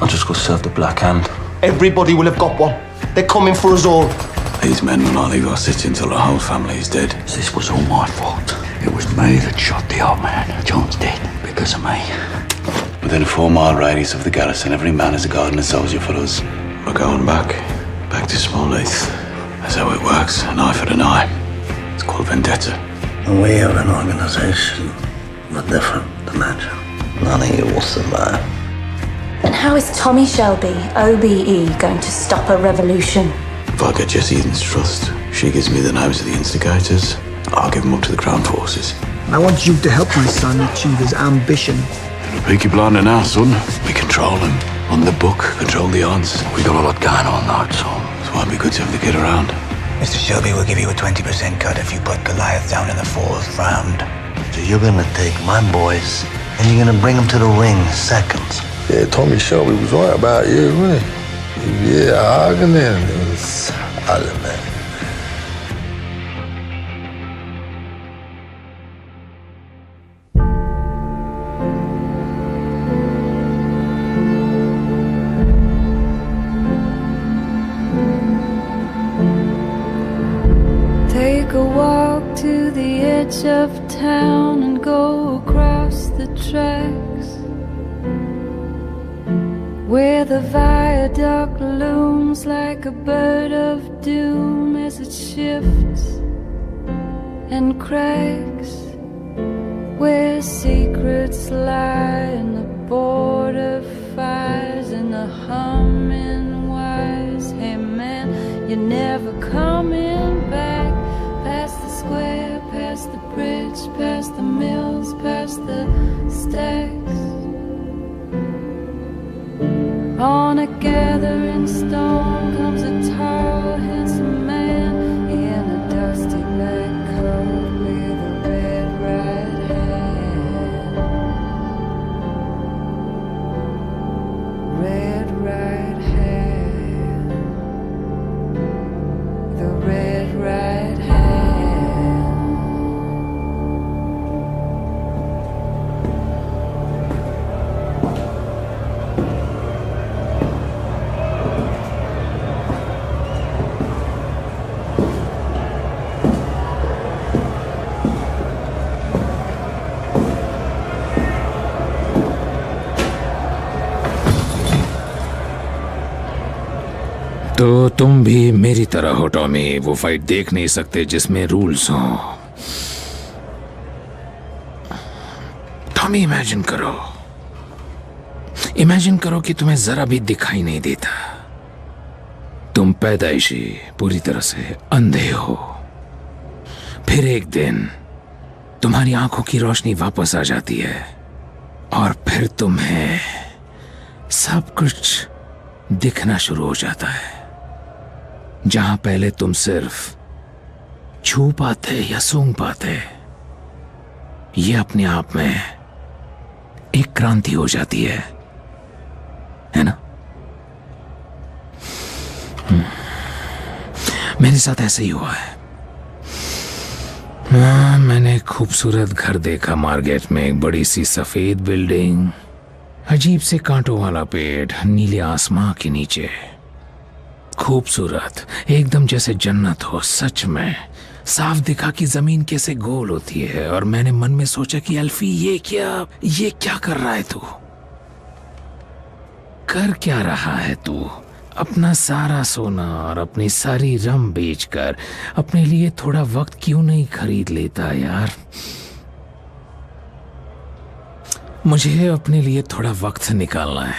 I'll just go serve the Black Hand. Everybody will have got one. They're coming for us all. These men will not leave our city until the whole family is dead. This was all my fault. It was me that shot the old man. John's dead because of me. Within a 4-mile radius of the garrison, every man is a gardener soldier for us. We're going back to Smallheath. That's how it works, an eye for an eye. It's called vendetta. We are an organization with different dimension. None of you will survive. And how is Tommy Shelby, OBE, going to stop a revolution? If I get Jess Eden's trust, she gives me the names of the instigators, I'll give them up to the Crown Forces. I want you to help my son achieve his ambition. You're a peaky blinder now, son. We control him. On the book, control the odds. We got a lot going on now, son. So it'd be good to have the kid around. Mr. Shelby will give you a 20% cut if you put Goliath down in the 4th round. So you're gonna take my boys and you're gonna bring them to the ring seconds. Yeah, Tommy Shelby was right about you, wasn't he? Yeah, arguing it was solid, man. Take a walk to the edge of town and go across the tracks, where the viaduct looms like a bird of doom as it shifts and cracks, where secrets lie in the border fires and the humming wires. Hey man, you're never coming back. Past the square, past the bridge, past the mills, past the stacks. On a gathering stone comes a tall, handsome man in a dusty black coat with a red right hand. Red right hand. The red right hand. तो तुम भी मेरी तरह हो Tommy, वो fight देख नहीं सकते जिसमें रूल्स हों। टॉमी इमेजिन करो कि तुम्हें जरा भी दिखाई नहीं देता। तुम पैदाइशी पूरी तरह से अंधे हो। फिर एक दिन तुम्हारी आंखों की रोशनी वापस आ जाती है और फिर तुम्हें सब कुछ दिखना शुरू हो जाता है। जहां पहले तुम सिर्फ छू पाते या सूंघ पाते, ये अपने आप में एक क्रांति हो जाती है ना? मेरे साथ ऐसे ही हुआ है। मैंने खूबसूरत घर देखा मार्केट में, एक बड़ी सी सफेद बिल्डिंग, अजीब से कांटों वाला पेड़, नीले आसमां के नीचे, खूबसूरत, एकदम जैसे जन्नत हो। सच में साफ दिखा कि जमीन कैसे गोल होती है। और मैंने मन में सोचा कि अल्फी ये क्या कर रहा है तू? कर क्या रहा है तू? अपना सारा सोना और अपनी सारी रम बेचकर अपने लिए थोड़ा वक्त क्यों नहीं खरीद लेता यार? मुझे अपने लिए थोड़ा वक्त निकालना है।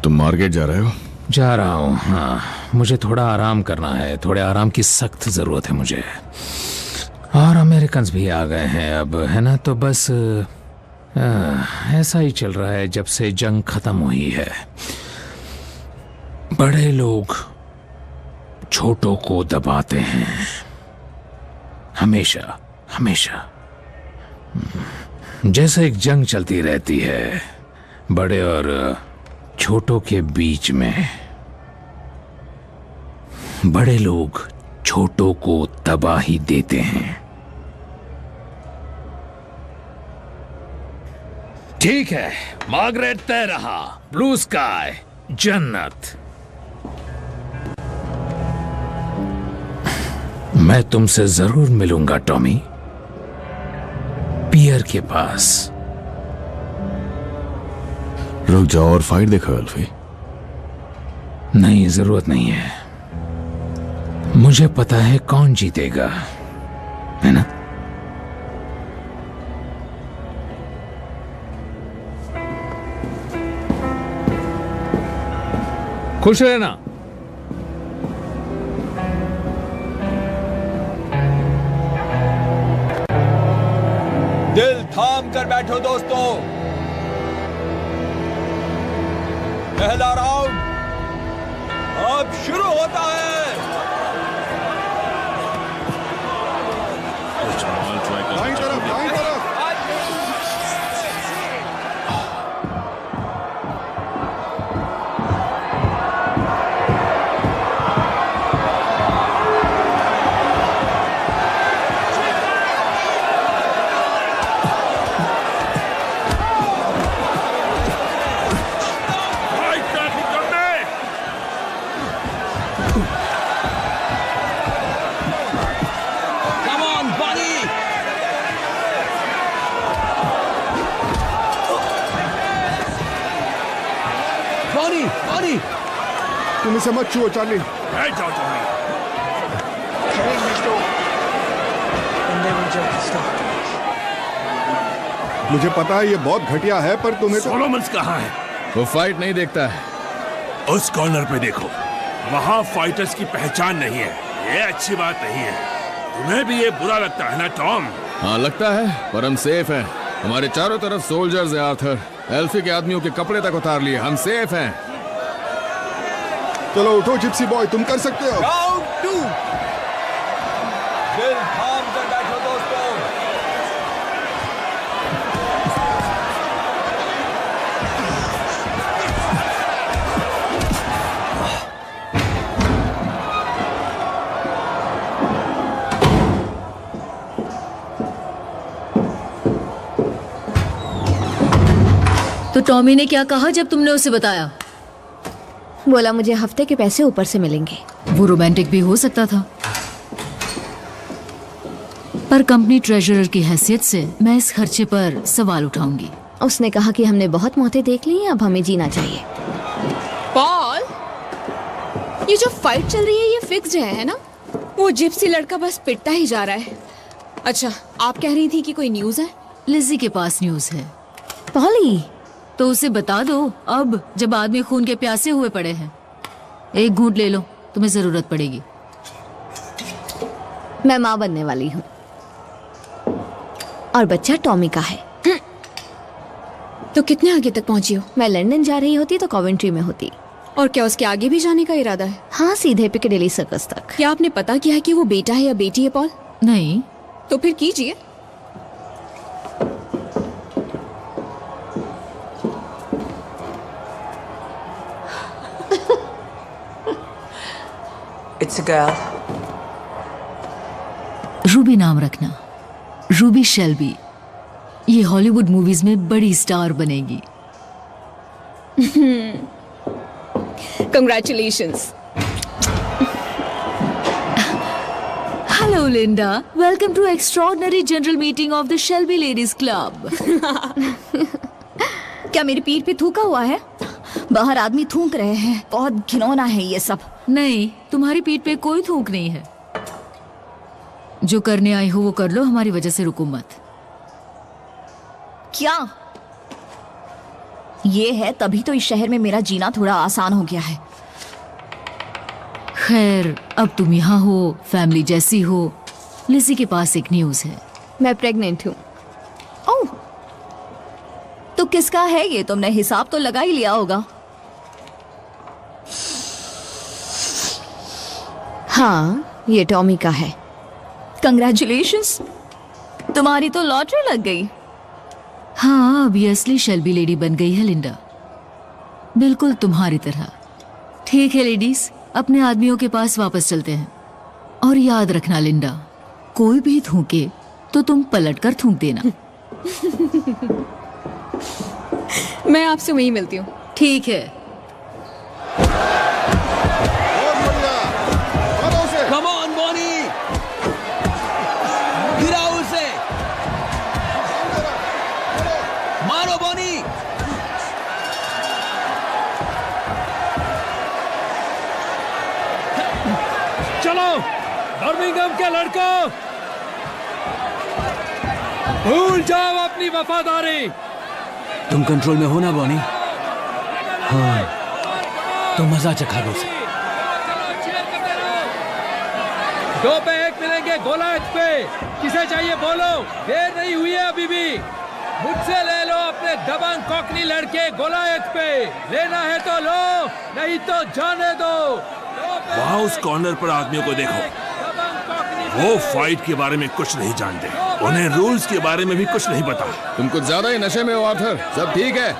तुम मार्केट जा रहे हो? जा रहा हूँ, हाँ। मुझे थोड़ा आराम करना है, थोड़े आराम की सख्त जरूरत है मुझे। और अमेरिकन्स भी आ गए हैं अब, है ना? तो बस ऐसा ही चल रहा है जब से जंग खत्म हुई है। बड़े लोग छोटों को दबाते हैं, हमेशा हमेशा। जैसे एक जंग चलती रहती है बड़े और छोटों के बीच में। बड़े लोग छोटों को तबाही देते हैं। ठीक है, मार्गरेट तय रहा। ब्लू स्काई, जन्नत। मैं तुमसे जरूर मिलूंगा टॉमी, पियर के पास। रुक जाओ और फाइट देखो अल्फी। नहीं, जरूरत नहीं है। मुझे पता है कौन जीतेगा, है ना? खुश रहना। दिल थाम कर बैठो दोस्तों। पहला राउंड अब शुरू होता है। तुम इसे मत छुओ चार्ली। मुझे पता है ये बहुत घटिया है, पर तुम्हें सोलोमन्स कहाँ है? वो फाइट नहीं देखता है। उस कॉर्नर पे देखो, वहाँ फाइटर्स की पहचान नहीं है। ये अच्छी बात नहीं है। तुम्हें भी ये बुरा लगता है ना टॉम? हाँ लगता है, पर हम सेफ हैं। हमारे चारों तरफ सोल्जर्स हैं आर्थर। एल्फी के आदमियों के कपड़े तक उतार लिए। हम सेफ हैं। चलो उठो जिप्सी बॉय, तुम कर सकते हो। राउंड 2। दिल थाम कर बैठो दोस्तों। तो टॉमी ने क्या कहा जब तुमने उसे बताया? बोला मुझे हफ्ते के पैसे ऊपर से मिलेंगे। वो रोमांटिक भी हो सकता था, पर कंपनी ट्रेजरर की हैसियत से मैं इस खर्चे पर सवाल उठाऊंगी। उसने कहा कि हमने बहुत मौतें देख ली हैं, अब हमें जीना चाहिए। पॉल, ये जो फाइट चल रही है ये फिक्स्ड है ना? वो जिप्सी लड़का बस पिटता ही जा रहा है। अच्छा, आप कह रही थी कि कोई न्यूज़ है? लिज़ी के पास न्यूज़ है। पॉली, तो उसे बता दो अब, जब आदमी खून के प्यासे हुए पड़े हैं। एक घूंट ले लो, तुम्हें जरूरत पड़ेगी। मैं माँ बनने वाली हूँ और बच्चा टॉमी का है। तो कितने आगे तक पहुंची हो? मैं लंदन जा रही होती तो कॉवेंट्री में होती। और क्या उसके आगे भी जाने का इरादा है? हाँ, सीधे पिकेडेली सर्कस तक। क्या आपने पता किया है कि वो बेटा है या बेटी है पॉल? नहीं। तो फिर कीजिए। It's a girl. रूबी नाम रखना, रूबी शेल्बी। ये हॉलीवुड मूवीज में बड़ी स्टार बनेगी। Congratulations. Hello Linda, welcome to extraordinary general meeting of the Shelby Ladies Club. क्या मेरी पीठ पे थूका हुआ है? बाहर आदमी थूक रहे हैं, बहुत घिनौना है ये सब। नहीं, तुम्हारी पीठ पे कोई थूक नहीं है। जो करने आई हो वो कर लो, हमारी वजह से रुको मत। क्या ये है? तभी तो इस शहर में मेरा जीना थोड़ा आसान हो गया है। खैर, अब तुम यहाँ हो, फैमिली जैसी हो। लिज़ी के पास एक न्यूज़ है। मैं प्रेग्नेंट हूँ। ओह, तो किसका है ये? तुमने हिसाब तो लगा ही लिया होगा। हाँ, ये टॉमी का है। कंग्रेचुलेशंस, तुम्हारी तो लॉटरी लग गई। हाँ, अब ये असली शेल्बी लेडी बन गई है लिंडा, बिल्कुल तुम्हारी तरह। ठीक है लेडीज, अपने आदमियों के पास वापस चलते हैं। और याद रखना लिंडा, कोई भी थूके तो तुम पलट कर थूक देना। मैं आपसे वहीं मिलती हूँ। ठीक है। कम ऑन बॉनी, गिराओ उसे, मारो बॉनी। चलो बर्मिंघम के लड़कों, भूल जाओ अपनी वफादारी। तुम कंट्रोल में हो ना बॉनी? हाँ, तो मजा चखा दो उसे। 2 पे 1 मिलेंगे गोलायत पे। किसे चाहिए बोलो, देर नहीं हुई है अभी भी। मुझसे ले लो अपने दबंग कॉकनी लड़के गोलायत पे। लेना है तो लो, नहीं तो जाने दो। वहाँ उस कॉर्नर पर आदमियों को देखो, वो फाइट के बारे में कुछ नहीं जानते, उन्हें रूल्स के बारे में भी कुछ नहीं पता। तुम कुछ ज्यादा ही नशे में हो आर्थर। सब ठीक है?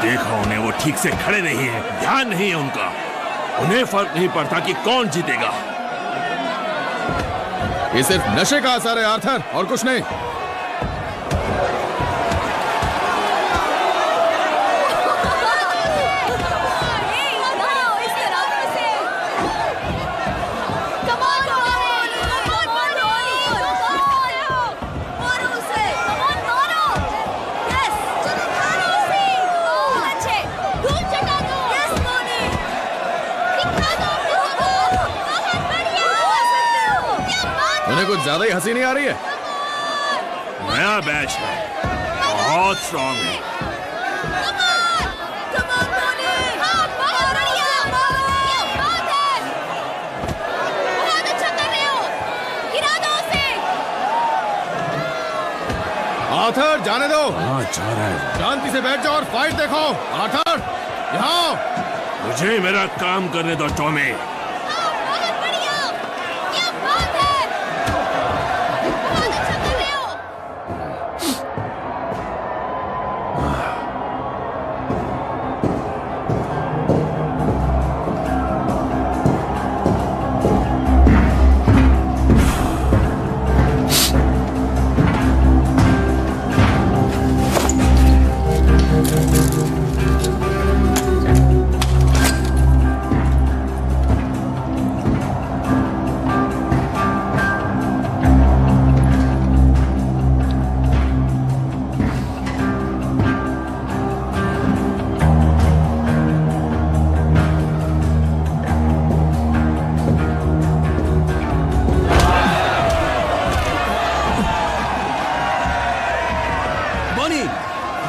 देखो उन्हें, वो ठीक से खड़े नहीं है, ध्यान नहीं है उनका। उन्हें फर्क नहीं पड़ता कि कौन जीतेगा। ये सिर्फ नशे का असर है आर्थर, और कुछ नहीं। उन्हें कुछ ज्यादा ही हंसी नहीं आ रही है? नया बैच है, बहुत स्ट्रॉन्ग है। आर्थर जाने दो। हाँ जा रहा है। शांति से बैठ जाओ और फाइट देखो। आर्थर यहाँ, मुझे मेरा काम करने दो टॉमी।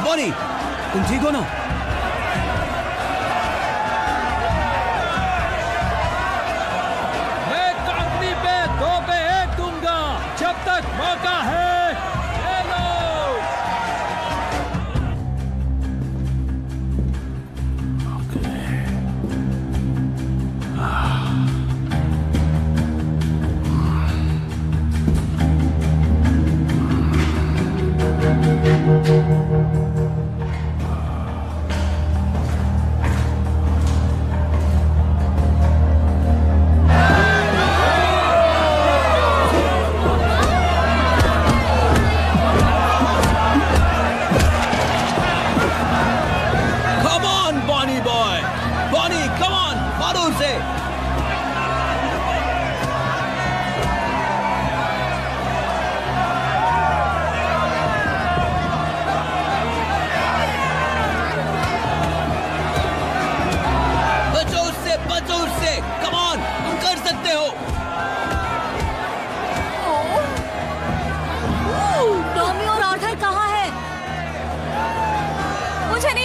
बॉनी, तुम ठीक हो ना? मैं कंपनी पे 2 पे 1 दूंगा, जब तक मौका है ले लो।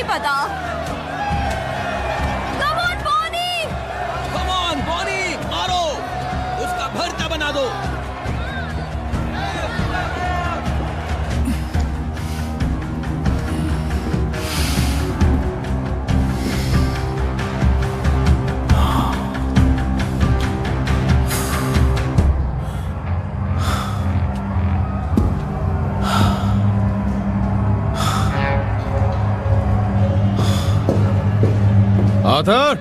पता। Come on, Bonnie! Come on, Bonnie! मारो! उसका भरता बना दो। आर्थर,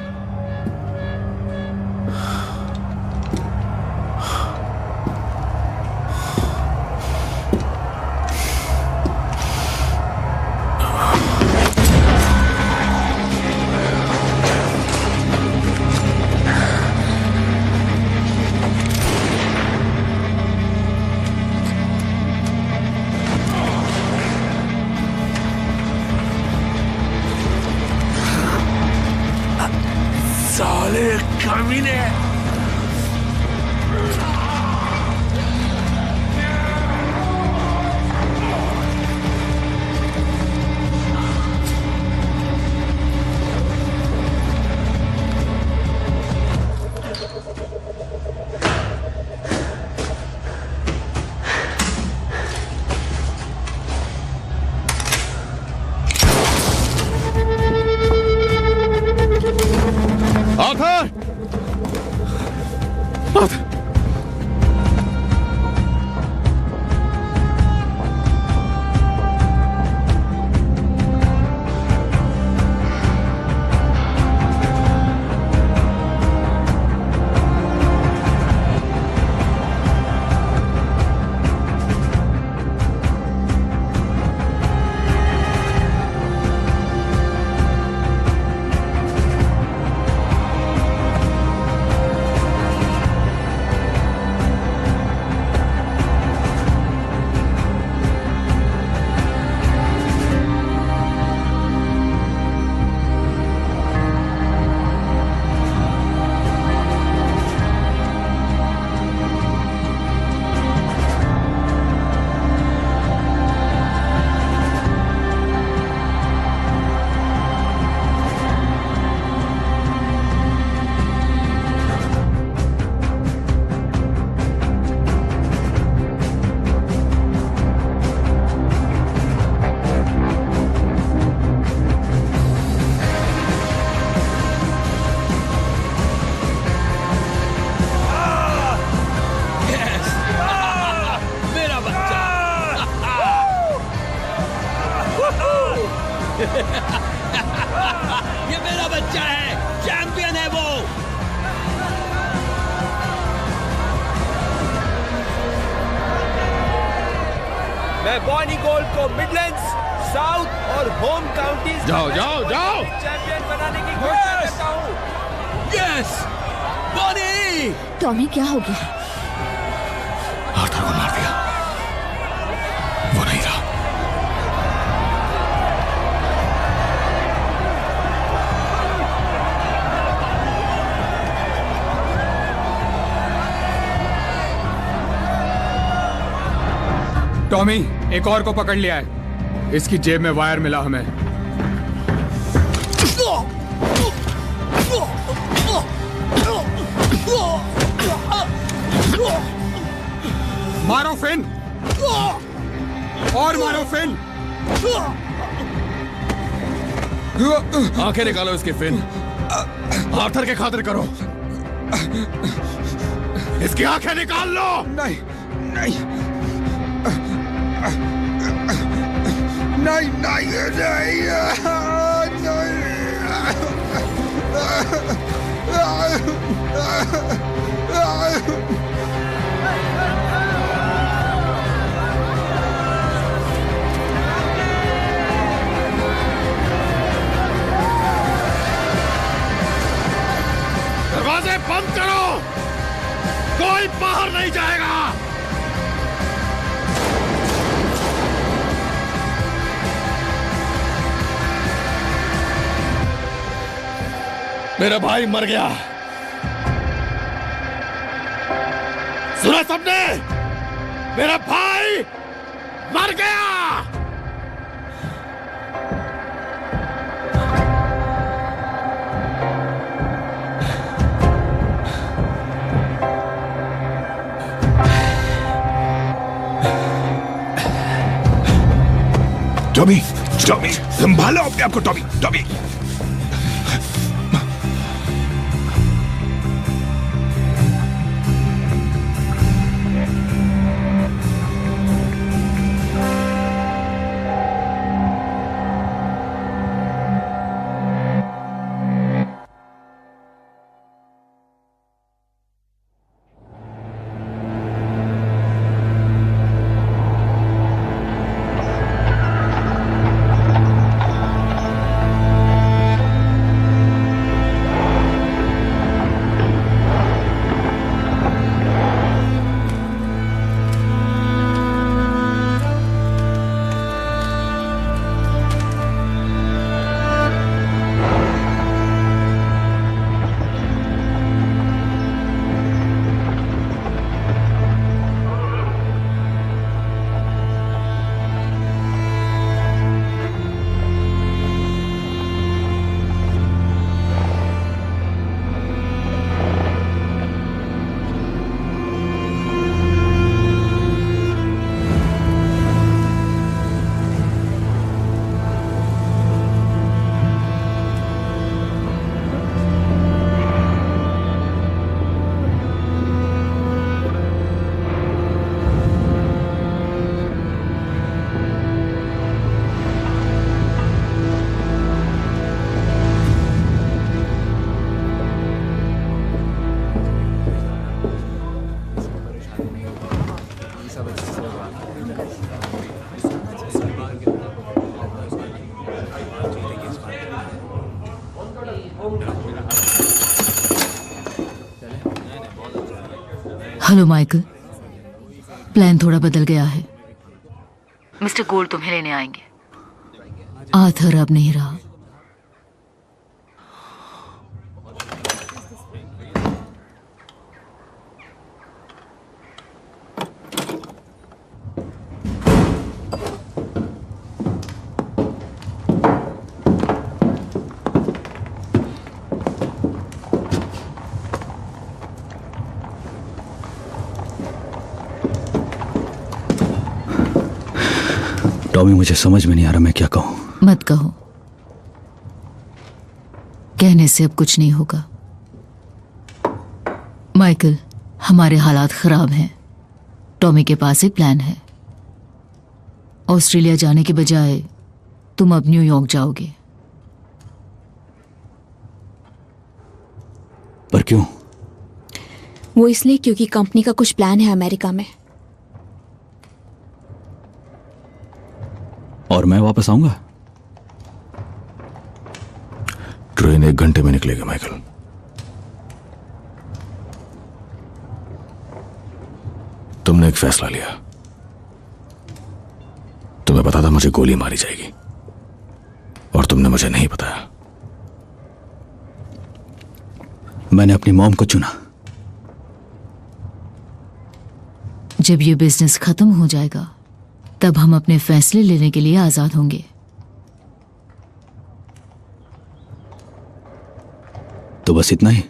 आर्मी ने ये मेरा बच्चा है, चैंपियन है वो। मैं बॉनी गोल्ड को मिडलैंड्स, साउथ और होम काउंटीज जाओ जाओ जाओ चैंपियन बनाने की घोषणा करता हूँ। Yes Bonnie. टॉमी क्या हो गया? आर्थर को मार दिया, वो नहीं रहा। टॉमी, एक और को पकड़ लिया है। इसकी जेब में वायर मिला हमें। मारो फिन, और मारो फिन। आंखें निकालो इसकी फिन। आर्थर के खातिर करो। इसकी आंखें निकाल लो। नहीं नहीं नहीं नहीं दरवाजे बंद करो, कोई बाहर नहीं जाएगा। मेरा भाई मर गया, सुना सबने? मेरा भाई मर गया। टॉमी, टॉमी, संभालो अपने आप को। Tommy, Tommy. Hello Michael, plan थोड़ा बदल गया है। मिस्टर गोल्ड तुम्हें लेने आएंगे। आर्थर अब नहीं रहा। टॉमी, मुझे समझ में नहीं आ रहा मैं क्या कहूं। मत कहो, कहने से अब कुछ नहीं होगा। माइकल, हमारे हालात खराब हैं। टॉमी के पास एक प्लान है। ऑस्ट्रेलिया जाने के बजाय तुम अब न्यूयॉर्क जाओगे। पर क्यों? वो इसलिए क्योंकि कंपनी का कुछ प्लान है अमेरिका में। और मैं वापस आऊंगा? ट्रेन 1 घंटे में निकलेगी माइकल। तुमने एक फैसला लिया। तुम्हें पता था मुझे गोली मारी जाएगी और तुमने मुझे नहीं बताया। मैंने अपनी मॉम को चुना। जब ये बिजनेस खत्म हो जाएगा तब हम अपने फैसले लेने के लिए आजाद होंगे। तो बस इतना ही?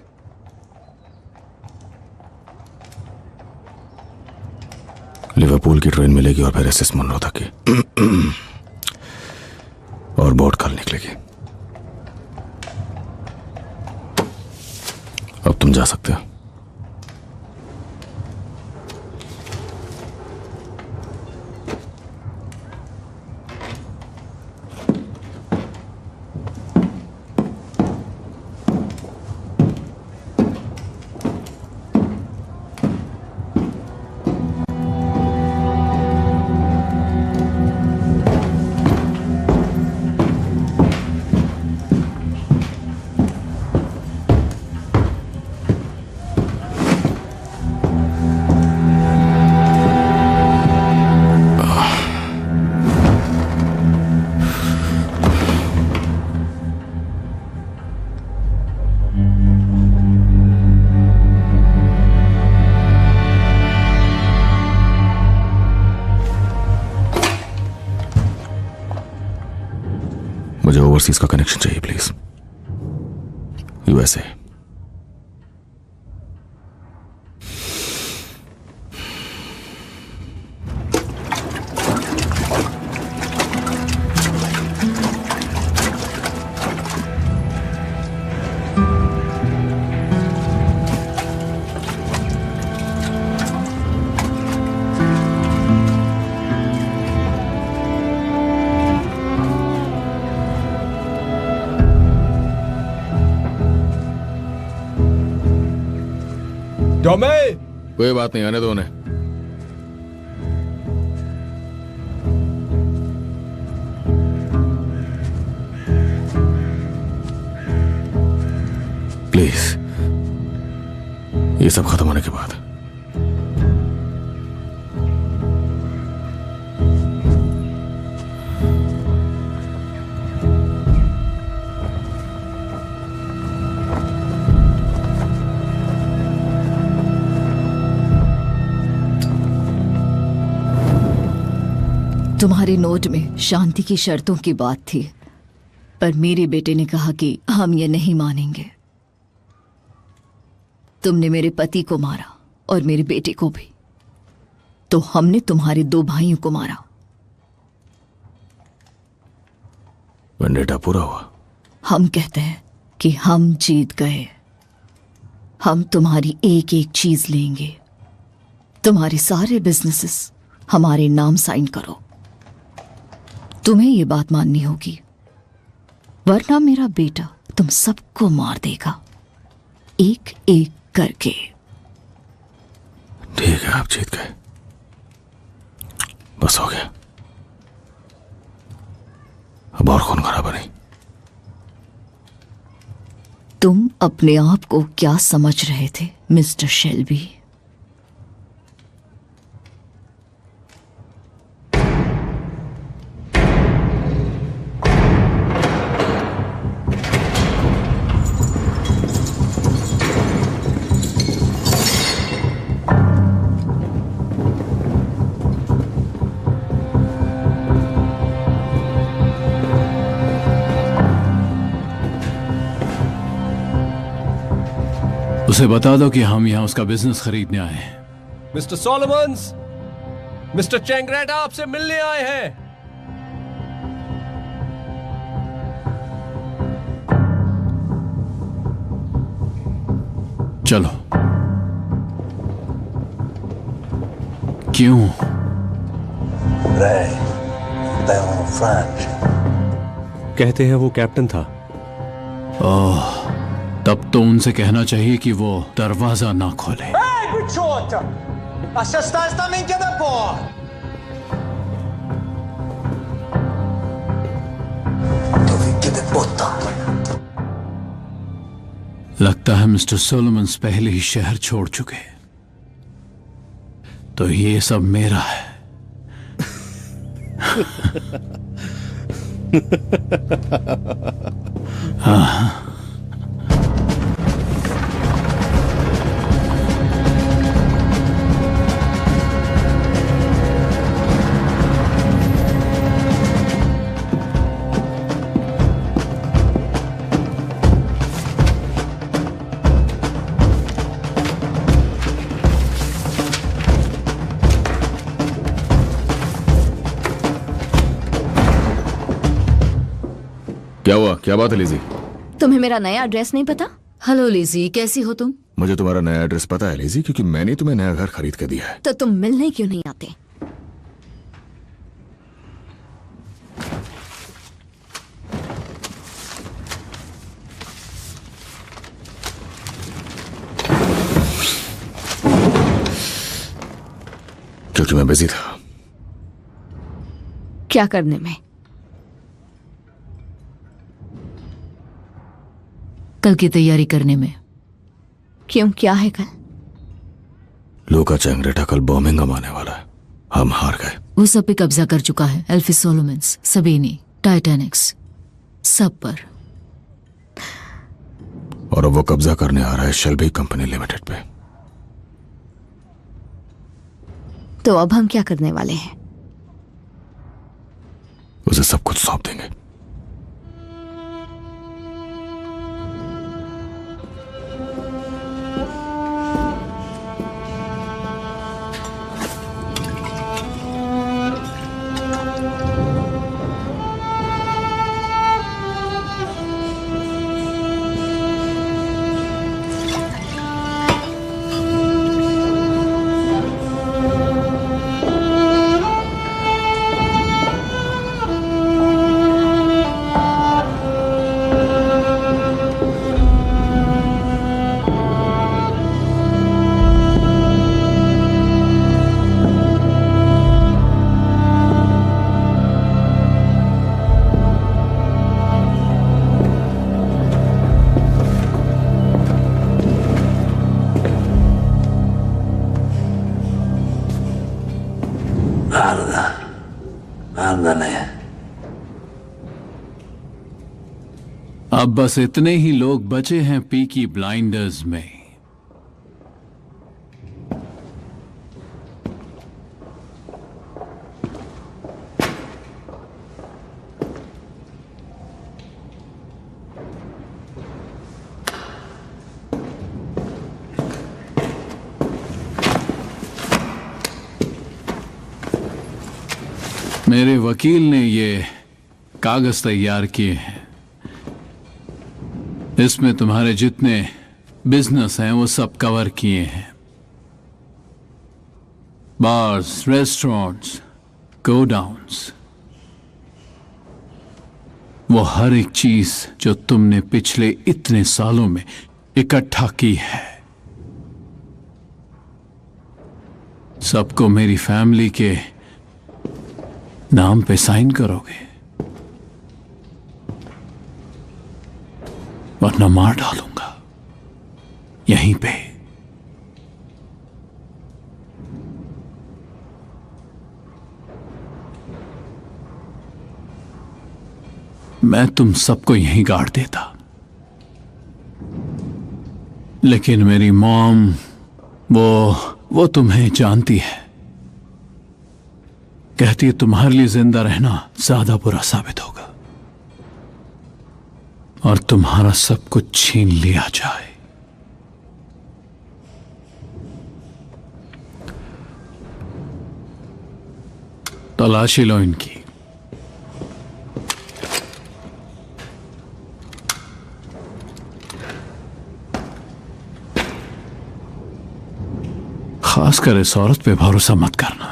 लिवरपूल की ट्रेन मिलेगी और फिर एसएस मनरो तक की और बोट कल निकलेगी। अब तुम जा सकते हो। मुझे ओवरसीज का कनेक्शन चाहिए प्लीज। यूएसए। कोई बात नहीं, आने दो उन्हें। प्लीज, ये सब खत्म होने के बाद तुम्हारे नोट में शांति की शर्तों की बात थी, पर मेरे बेटे ने कहा कि हम ये नहीं मानेंगे। तुमने मेरे पति को मारा और मेरे बेटे को भी, तो हमने तुम्हारे 2 भाइयों को मारा। वेंडेटा पूरा हुआ। हम कहते हैं कि हम जीत गए। हम तुम्हारी एक एक चीज लेंगे। तुम्हारे सारे बिजनेसेस हमारे नाम साइन करो। तुम्हें ये बात माननी होगी, वरना मेरा बेटा तुम सबको मार देगा, एक एक करके। ठीक है, आप जीत गए। बस हो गया, अब और खून खराबा नहीं। तुम अपने आप को क्या समझ रहे थे मिस्टर शेल्बी? उसे बता दो कि हम यहाँ उसका बिजनेस खरीदने आए हैं। मिस्टर सोलोमन्स, मिस्टर चेंगरेटा आपसे मिलने आए हैं। चलो। क्यों? Ray, they were French. कहते हैं वो कैप्टन था। ओह, तब तो उनसे कहना चाहिए कि वो दरवाजा ना खोले। Ehi, picciotta! Lascia stare sta minchia da po'! लगता है मिस्टर सोलोमन्स पहले ही शहर छोड़ चुके, तो ये सब मेरा है। हाँ। क्या हुआ? क्या बात है लिजी? तुम्हें मेरा नया एड्रेस नहीं पता? हेलो लिजी, कैसी हो तुम? मुझे तुम्हारा नया एड्रेस पता है लिजी, क्योंकि मैंने तुम्हें नया घर खरीद के दिया है। तो तुम मिलने क्यों नहीं आते? क्योंकि मैं बिजी था। क्या करने में? कल की तैयारी करने में। क्यों, क्या है कल? लूका चेंगरेटा कल बर्मिंघम आने वाला है। हम हार गए। वो सब पे कब्जा कर चुका है। एल्फी सोलोमन्स, सबीनी, टाइटैनिक्स, सब पर। और अब वो कब्जा करने आ रहा है शेल्बी कंपनी लिमिटेड पे। तो अब हम क्या करने वाले हैं? उसे सब कुछ सौंप देंगे। अब बस इतने ही लोग बचे हैं पीकी ब्लाइंडर्स में। मेरे वकील ने ये कागज तैयार किए हैं। इसमें तुम्हारे जितने बिजनेस हैं वो सब कवर किए हैं। बार्स, रेस्टोरेंट्स, गोडाउन्स, वो हर एक चीज जो तुमने पिछले इतने सालों में इकट्ठा की है, सबको मेरी फैमिली के नाम पे साइन करोगे, वरना मार डालूंगा यहीं पे। मैं तुम सबको यहीं गाड़ देता, लेकिन मेरी मॉम वो तुम्हें जानती है। कहती है तुम्हारे लिए जिंदा रहना ज्यादा बुरा साबित होगा और तुम्हारा सब कुछ छीन लिया जाए। तलाशी लो इनकी। खासकर इस औरत पे भरोसा मत करना।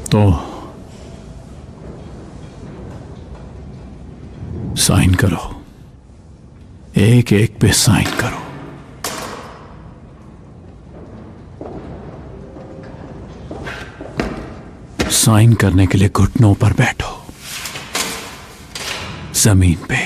तो साइन करो, एक एक पे साइन करो। साइन करने के लिए घुटनों पर बैठो, जमीन पे।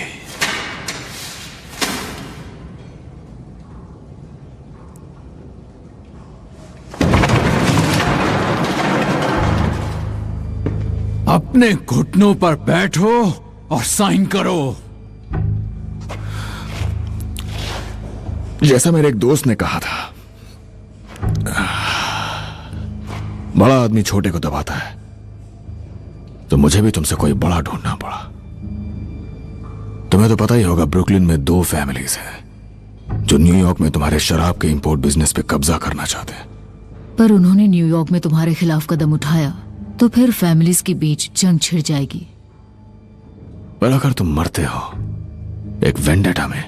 अपने घुटनों पर बैठो और साइन करो। जैसा मेरे एक दोस्त ने कहा था, बड़ा आदमी छोटे को दबाता है, तो मुझे भी तुमसे कोई बड़ा ढूंढना पड़ा। तुम्हें तो पता ही होगा, ब्रुकलिन में 2 फैमिलीज हैं जो न्यूयॉर्क में तुम्हारे शराब के इंपोर्ट बिजनेस पे कब्जा करना चाहते हैं। पर उन्होंने न्यूयॉर्क में तुम्हारे खिलाफ कदम उठाया तो फिर फैमिलीज के बीच जंग छिड़ जाएगी। पर अगर तुम मरते हो एक वेंडेटा में,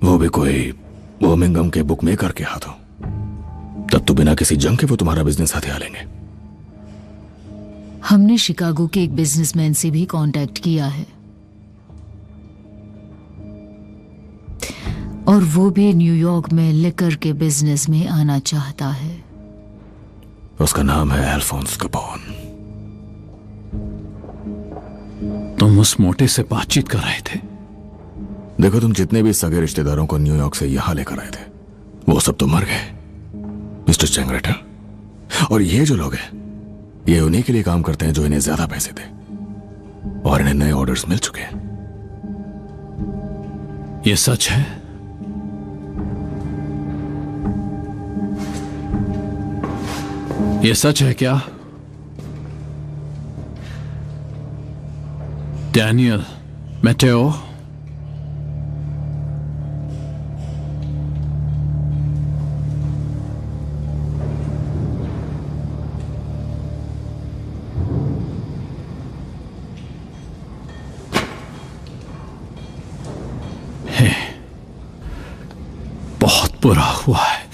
वो भी कोई बर्मिंघम के बुकमेकर के हाथों, तब तो बिना किसी जंग के वो तुम्हारा बिजनेस हथिया लेंगे। हमने शिकागो के एक बिजनेसमैन से भी कांटेक्ट किया है, और वो भी न्यूयॉर्क में लिकर के बिजनेस में आना चाहता है। उसका नाम है अल्फोंस कैपोन। तुम उस मोटे से बातचीत कर रहे थे? देखो, तुम जितने भी सगे रिश्तेदारों को न्यूयॉर्क से यहां लेकर आए थे, वो सब तो मर गए, मिस्टर चेंगरेटर। और ये जो लोग हैं, ये उन्हीं के लिए काम करते हैं जो इन्हें ज्यादा पैसे दे, और इन्हें नए ऑर्डर्स मिल चुके हैं। ये सच है? ये सच है क्या? Daniel Mateo? बहुत बुरा हुआ है।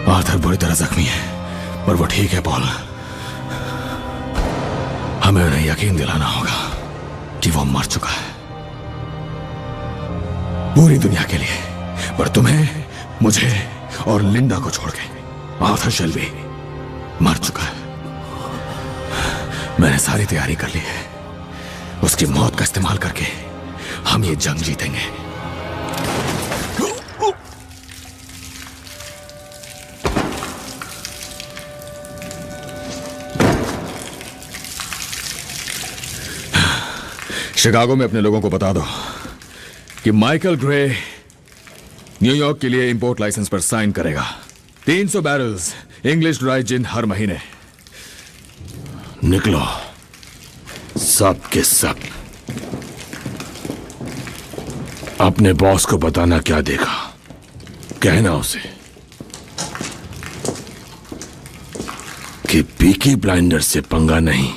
आर्थर बुरी तरह जख्मी है, पर वो ठीक है पॉल। हमें उन्हें यकीन दिलाना होगा कि वो मर चुका है, पूरी दुनिया के लिए। पर तुम्हें, मुझे और लिंडा को छोड़ के आर्थर शेल्बी मर चुका है। मैंने सारी तैयारी कर ली है। उसकी मौत का इस्तेमाल करके हम ये जंग जीतेंगे। शिकागो में अपने लोगों को बता दो कि माइकल ग्रे न्यूयॉर्क के लिए इंपोर्ट लाइसेंस पर साइन करेगा। 300 बैरल्स इंग्लिश ड्राई जिन हर महीने। निकलो सब के सब। अपने बॉस को बताना क्या देखा, कहना उसे कि पीकी ब्लाइंडर से पंगा नहीं।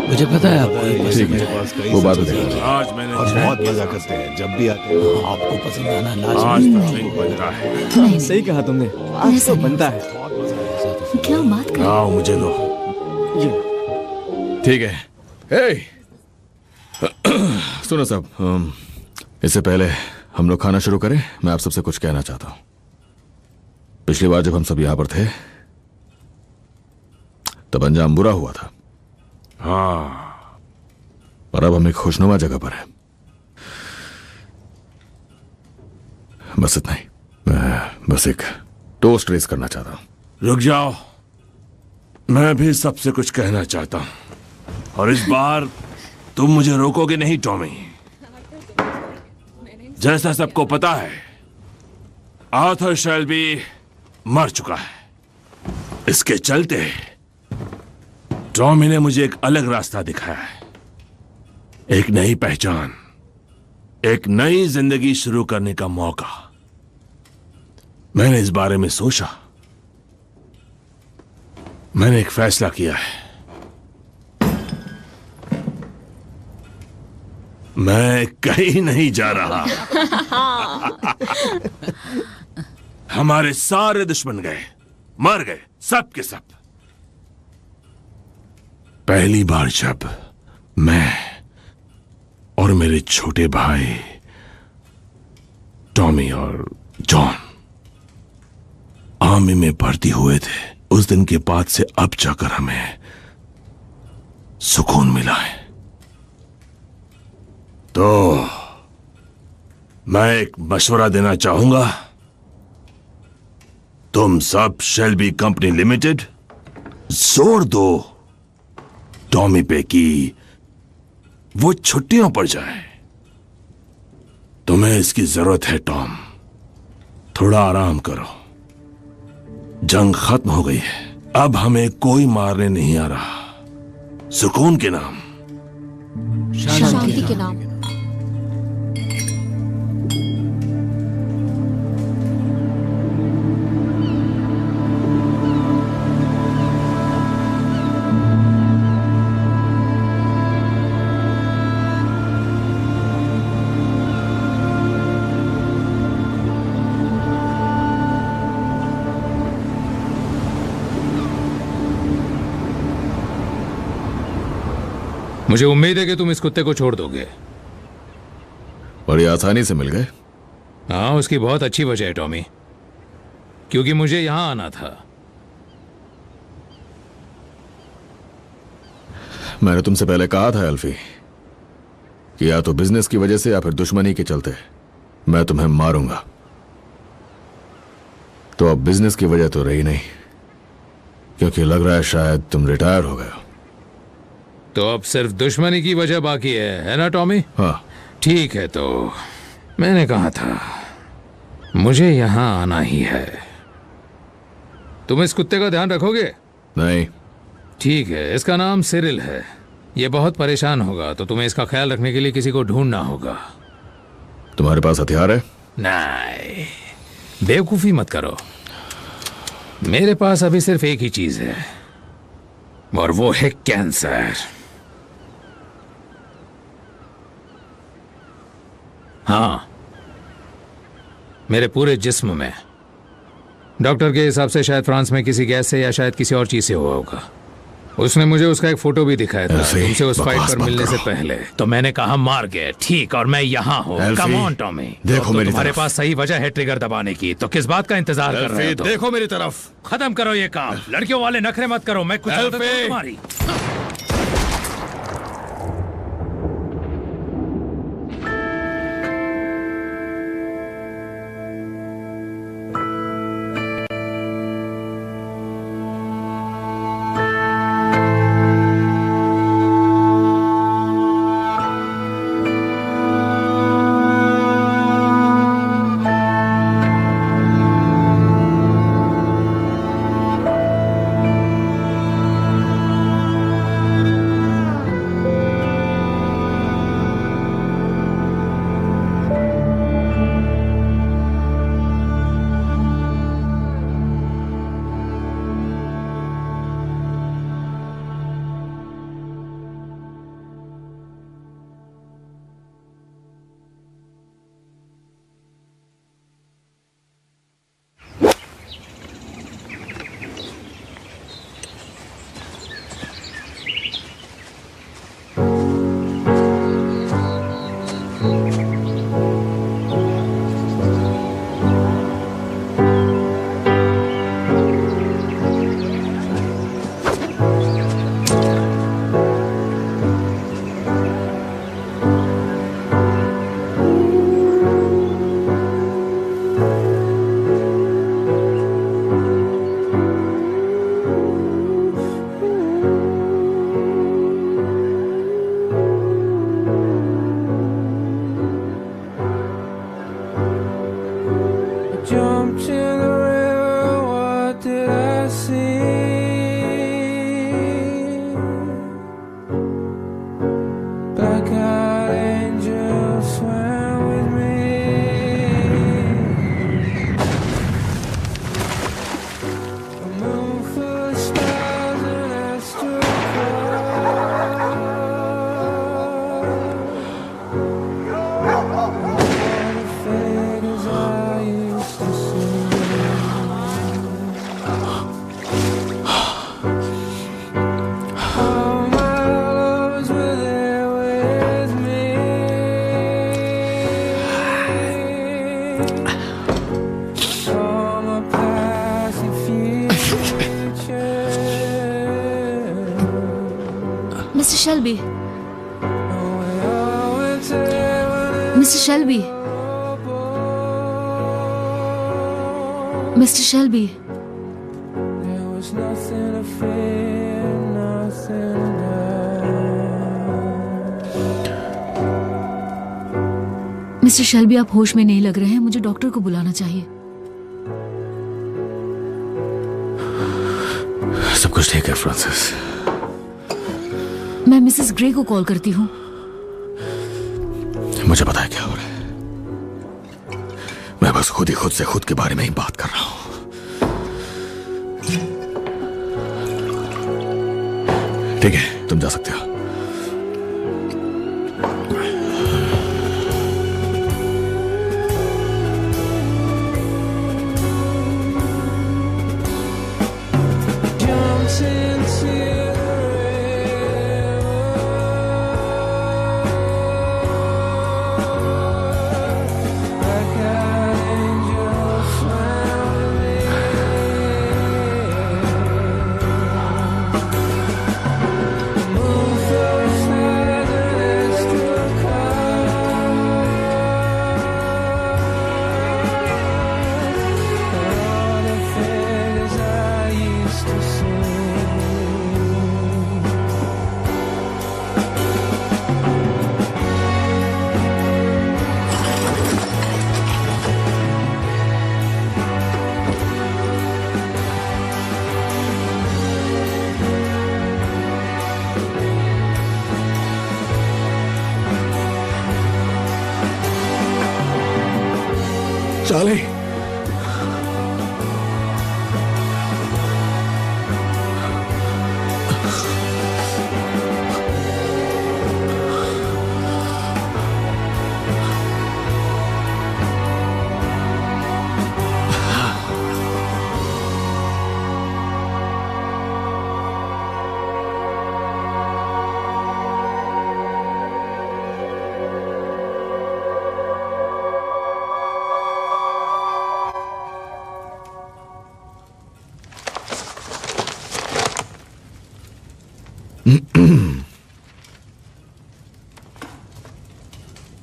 मुझे पता है आपको ये ठीक है, वो बात है। आज मैंने बहुत मजा करते हैं जब भी आते हैं। आपको पसंद आना आज लाजमी तो ड्रिंक बन रहा है। सही कहा तुमने, आज तो बनता है। क्या बात कर आओ मुझे दो। ठीक है। हे सुनो साहब, इससे पहले हम लोग खाना शुरू करें, मैं आप सबसे कुछ कहना चाहता हूं। पिछली बार जब हम सब यहां पर थे तब अंजाम बुरा हुआ था। हाँ, पर अब हम एक खुशनुमा जगह पर है। बस इतना ही। मैं बस एक टोस्ट रेस करना चाहता हूं। रुक जाओ, मैं भी सबसे कुछ कहना चाहता हूं, और इस बार तुम मुझे रोकोगे नहीं टॉमी। जैसा सबको पता है, आर्थर शेल्बी मर चुका है। इसके चलते टॉमी ने मुझे एक अलग रास्ता दिखाया है, एक नई पहचान, एक नई जिंदगी शुरू करने का मौका। मैंने इस बारे में सोचा, मैंने एक फैसला किया है। मैं कहीं नहीं जा रहा। हमारे सारे दुश्मन गए, मर गए, सब के सब। पहली बार जब मैं और मेरे छोटे भाई टॉमी और जॉन आर्मी में भर्ती हुए थे, उस दिन के बाद से अब जाकर हमें सुकून मिला है। तो मैं एक मशवरा देना चाहूंगा, तुम सब शेल्बी कंपनी लिमिटेड जोर दो टॉमी पे कि वो छुट्टियों पर जाए। तुम्हें इसकी जरूरत है टॉम, थोड़ा आराम करो। जंग खत्म हो गई है, अब हमें कोई मारने नहीं आ रहा। सुकून के नाम, शांति के नाम। मुझे उम्मीद है कि तुम इस कुत्ते को छोड़ दोगे। बड़ी आसानी से मिल गए। हाँ, उसकी बहुत अच्छी वजह है टॉमी, क्योंकि मुझे यहां आना था। मैंने तुमसे पहले कहा था एल्फी कि या तो बिजनेस की वजह से या फिर दुश्मनी के चलते मैं तुम्हें मारूंगा। तो अब बिजनेस की वजह तो रही नहीं, क्योंकि लग रहा है शायद तुम रिटायर हो गए हो। तो अब सिर्फ दुश्मनी की वजह बाकी है ना टॉमी? हाँ। ठीक है, तो मैंने कहा था मुझे यहां आना ही है। तुम इस कुत्ते का ध्यान रखोगे? नहीं। ठीक है, इसका नाम सिरिल है। ये बहुत परेशान होगा, तो तुम्हें इसका ख्याल रखने के लिए किसी को ढूंढना होगा। तुम्हारे पास हथियार है? नहीं, बेवकूफी मत करो। मेरे पास अभी सिर्फ एक ही चीज है, और वो है कैंसर। हाँ, मेरे पूरे जिस्म में। डॉक्टर के हिसाब से शायद फ्रांस में किसी गैस से या शायद किसी और चीज से हुआ होगा। उसने मुझे उसका एक फोटो भी दिखाया था तुमसे उस फाइट पर मिलने से पहले। तो मैंने कहा मार गए, ठीक, और मैं यहाँ हूँ। कम ऑन टॉमी, देखो मेरी तुम्हारे तरफ। पास सही वजह है ट्रिगर दबाने की, तो किस बात का इंतजार कर रहे हो? देखो मेरी तरफ। खत्म करो ये काम। लड़कियों वाले नखरे मत करो, मैं कुछ तुम्हारी। jumped in the river, what did I see? Black-eyed angels swam with me. A moon full of stars and I stood figures I used to see. All my lovers were there with me. All my past and future. Mr. Shelby. Mr. Shelby. Mr. Shelby. There was nothing to fear, nothing to mister Shelby, आप होश में नहीं लग रहे हैं। मुझे doctor को बुलाना चाहिए। सब कुछ ठीक है फ्रांसिस। मैं मिसेस ग्रे को कॉल करती हूँ। मुझे पता है क्या हो रहा है। मैं बस खुद से खुद के बारे में ही बात कर रहा हूं। ठीक है, तुम जा सकते हो। jumped into Charlie.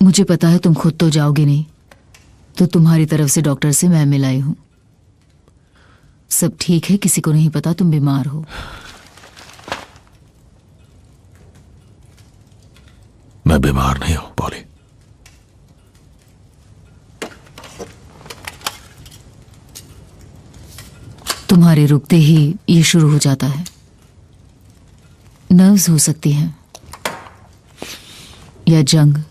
मुझे पता है तुम खुद तो जाओगे नहीं, तो तुम्हारी तरफ से डॉक्टर से मैं मिलाई हूं। सब ठीक है, किसी को नहीं पता तुम बीमार हो। मैं बीमार नहीं हूं पॉली। तुम्हारे रुकते ही ये शुरू हो जाता है। नर्व्स हो सकती हैं या जंग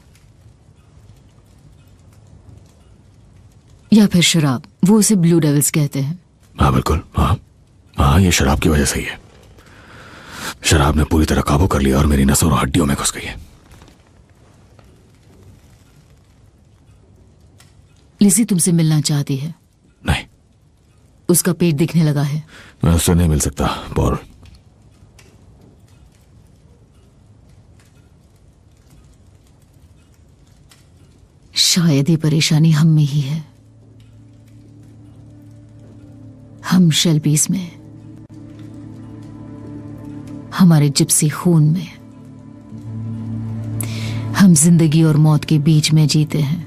या फिर शराब, वो उसे ब्लू डेविल्स कहते हैं। हाँ बिल्कुल, हाँ ये शराब की वजह से ही है। शराब ने पूरी तरह काबू कर लिया और मेरी नसों और हड्डियों में घुस गई है। लिज़ी तुमसे मिलना चाहती है। नहीं, उसका पेट दिखने लगा है। मैं उससे नहीं मिल सकता पॉल। शायद ये परेशानी हम में ही है, हम शेल्बीज में, हमारे जिप्सी खून में। हम जिंदगी और मौत के बीच में जीते हैं,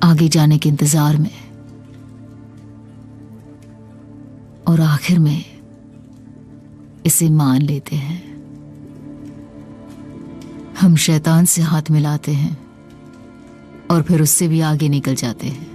आगे जाने के इंतजार में, और आखिर में इसे मान लेते हैं। हम शैतान से हाथ मिलाते हैं और फिर उससे भी आगे निकल जाते हैं।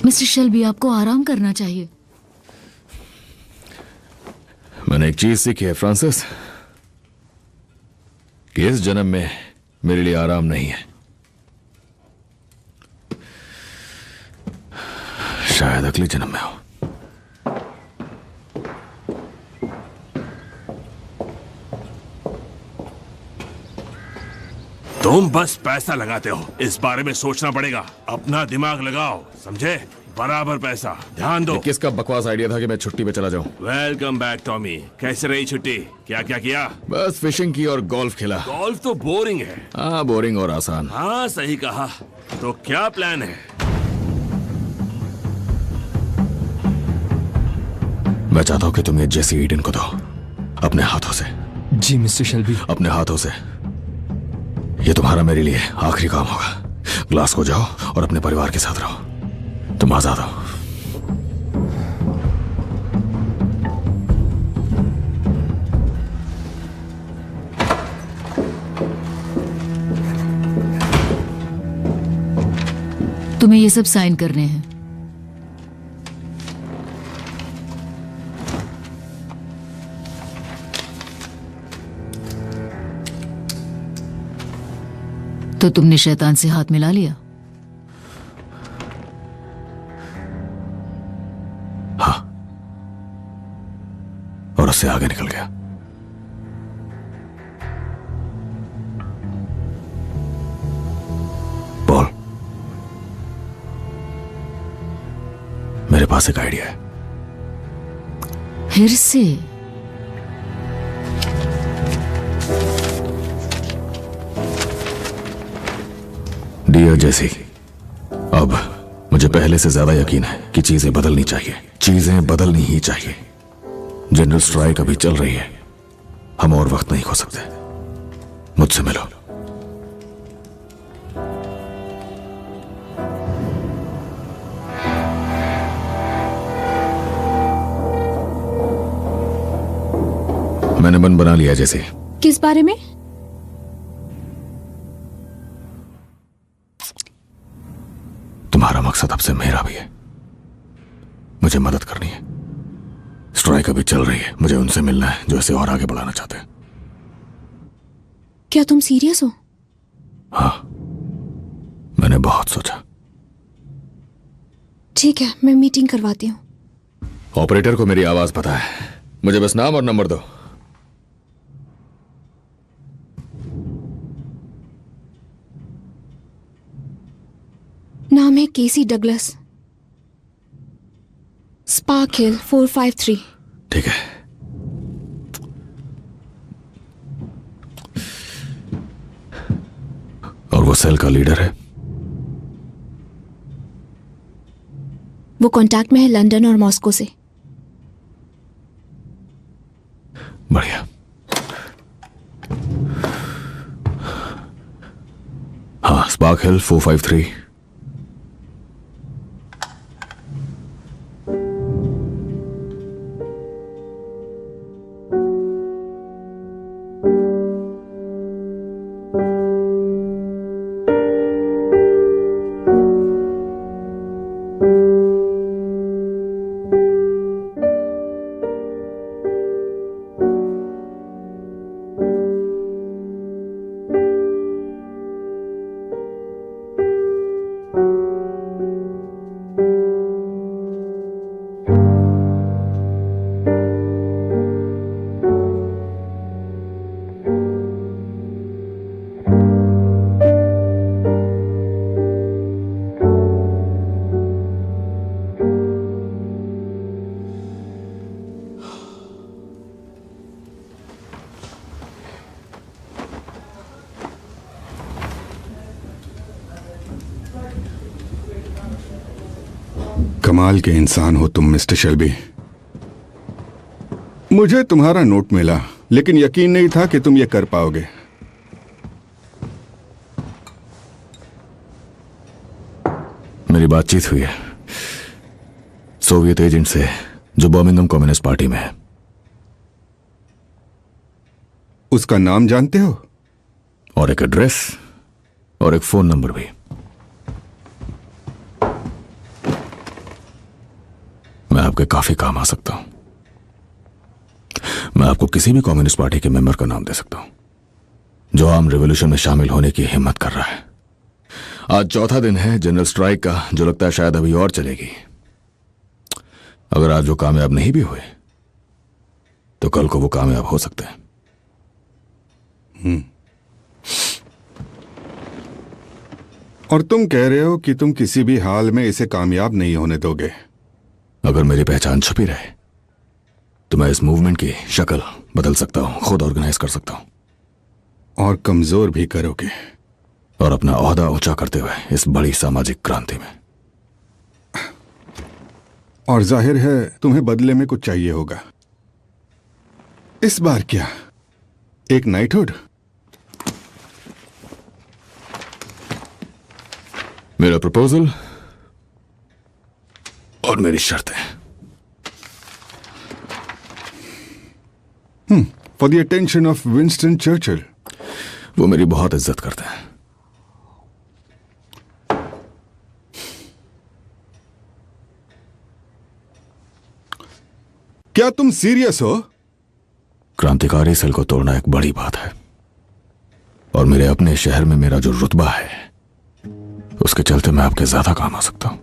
मिस्टर शेल्बी, आपको आराम करना चाहिए। मैंने एक चीज सीखी है फ्रांसिस, कि इस जन्म में मेरे लिए आराम नहीं है। शायद अगले जन्म में हो। तुम बस पैसा लगाते हो, इस बारे में सोचना पड़ेगा। अपना दिमाग लगाओ, समझे? बराबर पैसा, ध्यान दो। किसका बकवास आइडिया था कि मैं छुट्टी पे चला जाऊं? Welcome back Tommy. कैसे रही छुट्टी? क्या क्या किया? बस फिशिंग की और गोल्फ खेला। गोल्फ तो बोरिंग है। हाँ, बोरिंग और आसान। हाँ, सही कहा। तो क्या प्लान है? मैं चाहता हूं कि तुम ये जेसी ईडन को दो, अपने हाथों से। जी मिस्टर शेल्बी। अपने हाथों से। ये तुम्हारा मेरे लिए आखिरी काम होगा। ग्लास को जाओ और अपने परिवार के साथ रहो। तुम आजाद हो। तुम्हें ये सब साइन करने हैं। तो तुमने शैतान से हाथ मिला लिया? हाँ, और उससे आगे निकल गया। बोल। मेरे पास एक आइडिया है। फिर से? डियर जेसी, अब मुझे पहले से ज्यादा यकीन है कि चीजें बदलनी चाहिए। चीजें बदलनी ही चाहिए। जनरल स्ट्राइक अभी चल रही है, हम और वक्त नहीं खो सकते। मुझसे मिलो। मैंने मन बना लिया जैसे। किस बारे में? तुम्हारा मकसद अब से मेरा भी है। मुझे मदद करनी है। स्ट्राइक अभी चल रही है, मुझे उनसे मिलना है जो इसे और आगे बढ़ाना चाहते हैं। क्या तुम सीरियस हो? हाँ, मैंने बहुत सोचा। ठीक है, मैं मीटिंग करवाती हूँ। ऑपरेटर को मेरी आवाज पता है, मुझे बस नाम और नंबर दो। नाम है केसी डगलस, स्पार्क हिल 453। ठीक है। और वो सेल का लीडर है? वो कांटेक्ट में है लंदन और मॉस्को से। बढ़िया। हाँ, स्पार्क हिल 453। कमाल के इंसान हो तुम मिस्टर शेल्बी। मुझे तुम्हारा नोट मिला, लेकिन यकीन नहीं था कि तुम ये कर पाओगे। मेरी बातचीत हुई है सोवियत एजेंट से जो बर्मिंघम कम्युनिस्ट पार्टी में है। उसका नाम जानते हो? और एक एड्रेस और एक फोन नंबर भी। आपके काफी काम आ सकता हूं। मैं आपको किसी भी कम्युनिस्ट पार्टी के मेंबर का नाम दे सकता हूं जो आर्म रिवॉल्यूशन में शामिल होने की हिम्मत कर रहा है। आज चौथा दिन है जनरल स्ट्राइक का, जो लगता है शायद अभी और चलेगी। अगर आज वो कामयाब नहीं भी हुए तो कल को वो कामयाब हो सकते हैं। और तुम कह रहे हो कि तुम किसी भी हाल में इसे कामयाब नहीं होने दोगे। अगर मेरी पहचान छुपी रहे तो मैं इस मूवमेंट की शक्ल बदल सकता हूं, खुद ऑर्गेनाइज कर सकता हूं। और कमजोर भी करोगे। और अपना ओहदा ऊंचा करते हुए इस बड़ी सामाजिक क्रांति में। और जाहिर है तुम्हें बदले में कुछ चाहिए होगा। इस बार क्या, एक नाइटहुड? मेरा प्रपोजल और मेरी शर्तें। For the attention of Winston Churchill. वो मेरी बहुत इज्जत करते हैं। क्या तुम सीरियस हो? क्रांतिकारी सेल को तोड़ना एक बड़ी बात है, और मेरे अपने शहर में मेरा जो रुतबा है उसके चलते मैं आपके ज्यादा काम आ सकता हूं।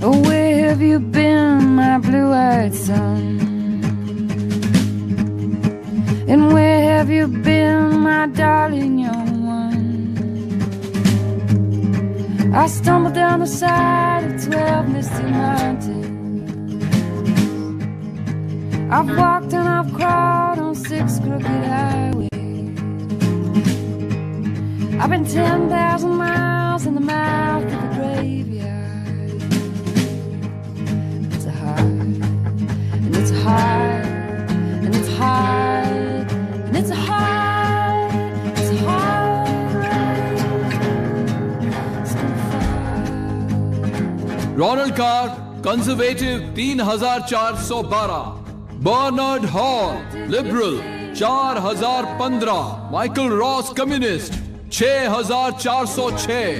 Oh, where have you been, my blue-eyed son? And where have you been, my darling young one? I stumbled down the side of 12 misty mountains. I've walked and I've crawled on 6 crooked highways. I've been 10,000 miles in the mouth of a graveyard. It's a hard, and it's hard, and it's hard, and it's hard, it's hard. Ronald Carr Conservative 3412, Bernard Hall Liberal 4015, Michael Ross Communist 6406,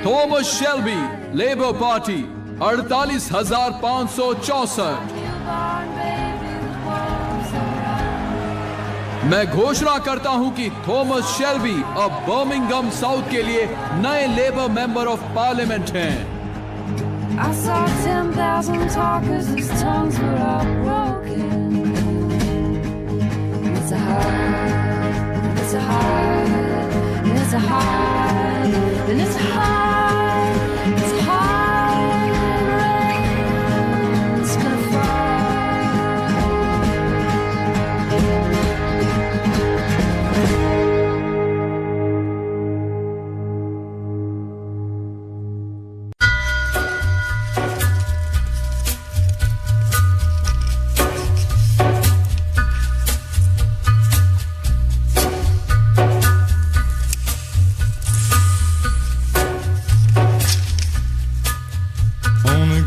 Thomas Shelby Labour Party 48564। मैं घोषणा करता हूं कि Thomas Shelby अब Birmingham South के लिए नए Labour member of parliament हैं। I saw 10,000 talkers whose tongues were all broken. It's a hard, it's a hard, it's a hard, and it's hard, it's hard rain. It's gonna fall.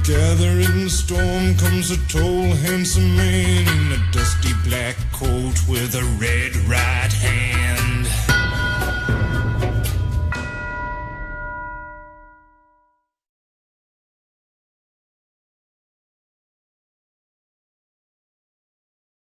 Gathering storm comes a tall, handsome man in a dusty black coat with a red right hand.